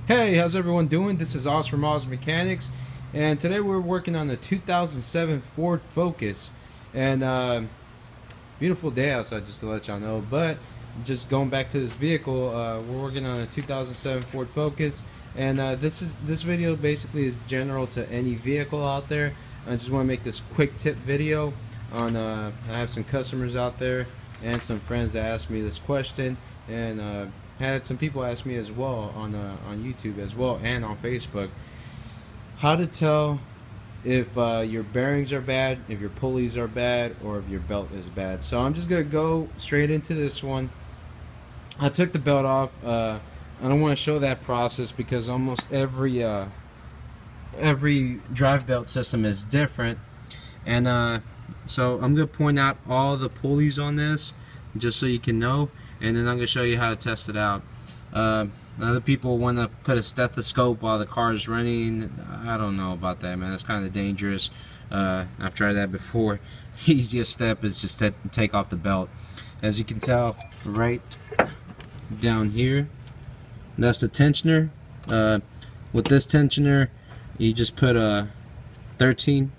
Hey, how's everyone doing? This is Oz from Oz Mechanics, and today we're working on the 2007 Ford Focus. And beautiful day outside, just to let y'all know. But just going back to this vehicle, we're working on a 2007 Ford Focus, and this video basically is general to any vehicle out there. I just want to make this quick tip video on. I have some customers out there and some friends that asked me this question, and had some people ask me as well on YouTube as well and on Facebook, how to tell if your bearings are bad, if your pulleys are bad, or if your belt is bad. So I'm just gonna go straight into this one. I took the belt off. I don't want to show that process because almost every drive belt system is different, and so I'm gonna point out all the pulleys on this just so you can know, and then I'm going to show you how to test it out. Other people want to put a stethoscope while the car is running. I don't know about that, man. That's kind of dangerous. I've tried that before. Easiest step is just to take off the belt. As you can tell right down here, that's the tensioner. With this tensioner, you just put a 13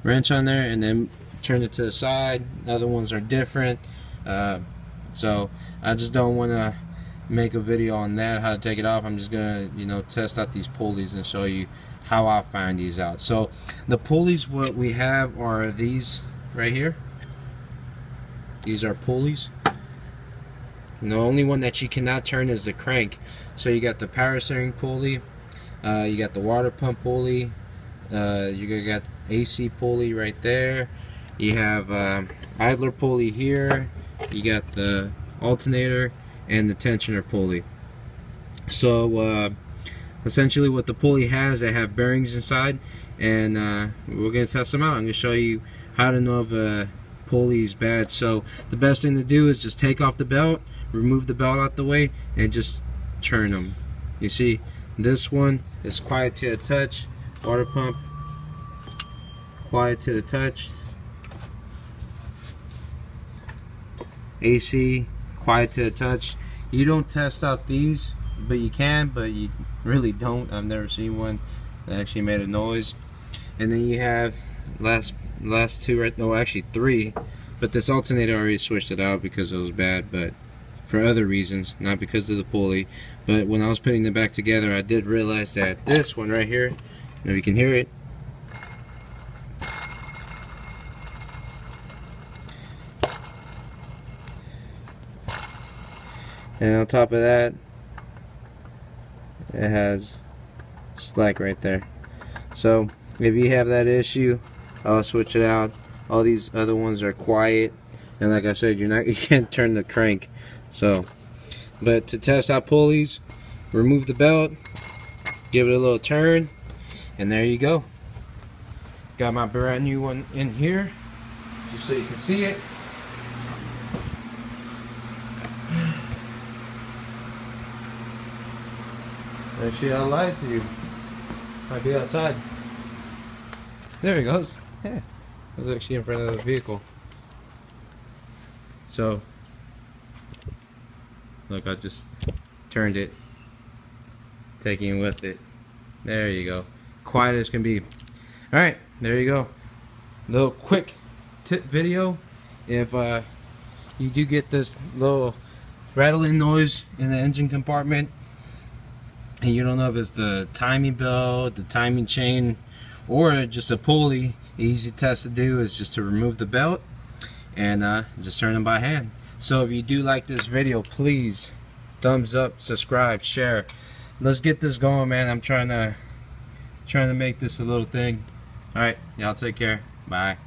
wrench on there and then turn it to the side. Other ones are different. So I just don't want to make a video on that, how to take it off. I'm just gonna, test out these pulleys and show you how I find these out. So the pulleys, what we have are these right here. These are pulleys. And the only one that you cannot turn is the crank. So you got the power steering pulley, you got the water pump pulley, you got AC pulley right there. You have idler pulley here. You got the alternator and the tensioner pulley. So essentially what the pulley has, they have bearings inside, and we're going to test them out. I'm going to show you how to know if a pulley is bad. So the best thing to do is just take off the belt, remove the belt out the way, and just turn them. You see, this one is quiet to the touch. Water pump, quiet to the touch. AC, quiet to the touch. You don't test out these, but you can, but you really don't. I've never seen one that actually made a noise. And then you have last two, right? No, actually three, but this alternator already switched it out because it was bad, but for other reasons, not because of the pulley. But when I was putting them back together, I did realize that this one right here, if you can hear it, and on top of that, it has slack right there. So if you have that issue, I'll switch it out. All these other ones are quiet, and like I said, you can't turn the crank. So, but to test out pulleys, remove the belt, give it a little turn, and there you go. Got my brand new one in here, just so you can see it. Actually, I lied to you. Might be outside. There he goes. Yeah, I was actually in front of the vehicle. So, look, I just turned it, taking with it. There you go. Quiet as can be. Alright, there you go. Little quick tip video. If you do get this little rattling noise in the engine compartment, and you don't know if it's the timing belt, the timing chain, or just a pulley, easy test to do is just to remove the belt and just turn them by hand. So if you do like this video, please thumbs up, subscribe, share. Let's get this going, man. I'm trying to make this a little thing. Alright, y'all take care. Bye.